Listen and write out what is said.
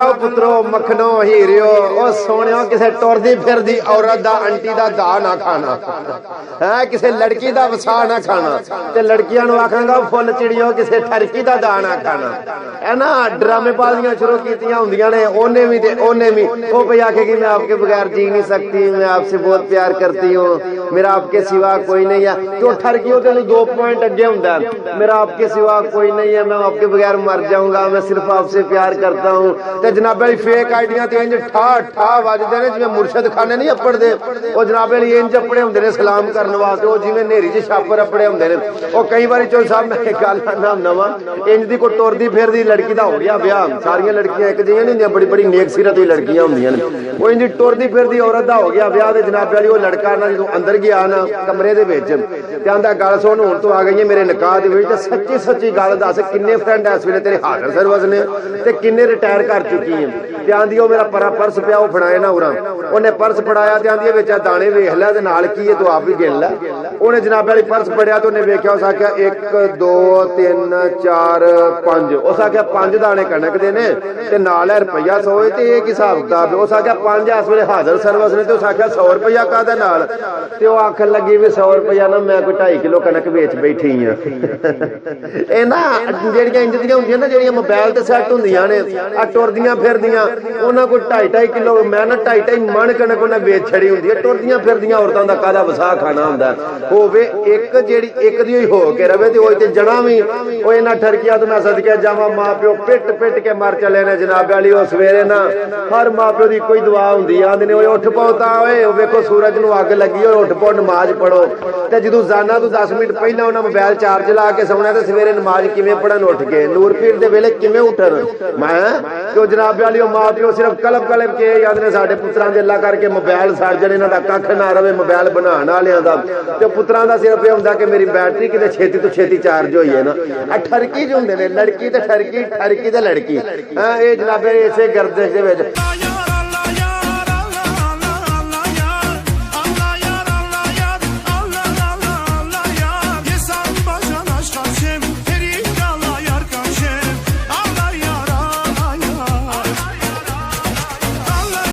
पुत्रो मखनो हीरियो ओ सोनियो किसे टुरदी फिरदी औरत दा आंटी दा दा ना खाना है किसे लड़की दा वसा ना खाना ते लड़कियां नु आखांगा फुल चिड़ियो किसे ठरकी दा दा ना खाना है ना। ड्रामेबाजियां शुरू कीतियां हुंदियां ने ओने भी ओ भई आखेगी मैं आपके बगैर जी नहीं सकती, मैं आपसे बहुत प्यार करती हूं, मेरा आपके सिवा कोई नहीं है। तो ठरकी तेन 2 पॉइंट अगे हुंदा मेरा आपके सिवा कोई नहीं है, मैं आपके बगैर मर जाऊंगा, मैं सिर्फ आपसे प्यार करता हूं। जनाब फेक आईडियां इंज ठा ठा वजदे ने जिवें मुर्शद खाने नहीं अपड़दे ओ जनाब इंज अपने हुंदे ने सलाम करने वास्ते ओ जिवें नेरी च छापर अपने हुंदे ने ओ कई बारी चल साहब मैं एक गल नाम नवा इंज दी कोई टुरदी फिरदी लड़की दा हो गया ब्याह। सारियां लड़कियां एक जिहियां नहीं हुंदियां, बड़ी बड़ी नेक सीरत दी लड़कियां हुंदियां ने ओ इंज टुरदी फिरदी औरत दा हो गया ब्याह ते जनाब वाली ओ लड़का ना जदों अंदर गया ना कमरे दे विच ते आंदा गल सुन हुण तूं आ गई है मेरे निकाह दे विच ते सच्ची सच्ची गल दस किन्ने फ्रेंड इस वेले तेरे हाजिर सर्वस ने ते किन्ने रिटायर कर चुकी है। आंदी मेरा परा पर्स पिया वो फड़ाए ना उरा उन्हें पर्स फड़ाया ते आंदी विच दाने वेख लै ते नाल की है तू आप भी गिन लै। उन्हें जनाब वाली पर्स फड़िया तो उन्हें वेख्या उस आख्या 1 2 3 4 5 उस आख्या 5 दाने कणक दे ने ते नाल है रुपया 100 ते ये की हिसाब किताब उस आख्या 5 इस वेले हाजिर सर्वस ने ते उस आख्या 100 रुपया काहदा नाल ते ओ आखन लगी भी 100 रुपया ना मैं कोई 2.5 किलो कणक बेच बैठी हां। ए ना जेड़ियां इंज दियां हुंदियां ना जेड़ियां मोबाइल ते सैट हुंदियां ने आ टुरदियां फिरदियां उन्हां को 2.5 किलो मैं ना 2.5 मन कणक उन्हें बेच छड़ी हुंदी है। टुरदियां फिरदियां औरतां दा काहदा वसा खाना हुंदा होवे एक जेड़ी एक दी हो के रवे ते ओई ते जणा भी ओ इना ठरकिया तो मैं सदके जावां मां प्यो पिट पिट के मर चले ने जनाब वाली ओ सवेरे ना हर मां प्यो दी कोई दुआ हुंदी आंदे ने ओए उठ पौता ओए वेखो सूरज नूं अग लगी ओए उठ पौ नमाज पढ़ो ते जदों जाना तो 10 मिनट पहला उन्हां मोबाइल चार्ज ला के सौना ते सवेरे नमाज किवें पढ़न उठ के नूर पीर दे वेले किवें उठन मैं तो जनाब वाली ओ मां प्यो सिर्फ कलप कलप के याद ने साडे पुत्रां दे अल्लाह करके मोबाइल सड़ जण इन्हां दा कख ना रवे मोबाइल बनाण वालियां दा ते पुत्रां दा सिर्फ ये हुंदा कि मेरी बैटरी किते छेती तो छेती चार्ज होई है ना। आ ठरकी जो हुंदे ने लड़की ते ठरकी ठरकी ते लड़की हां ए जनाब इसे गर्दिश दे विच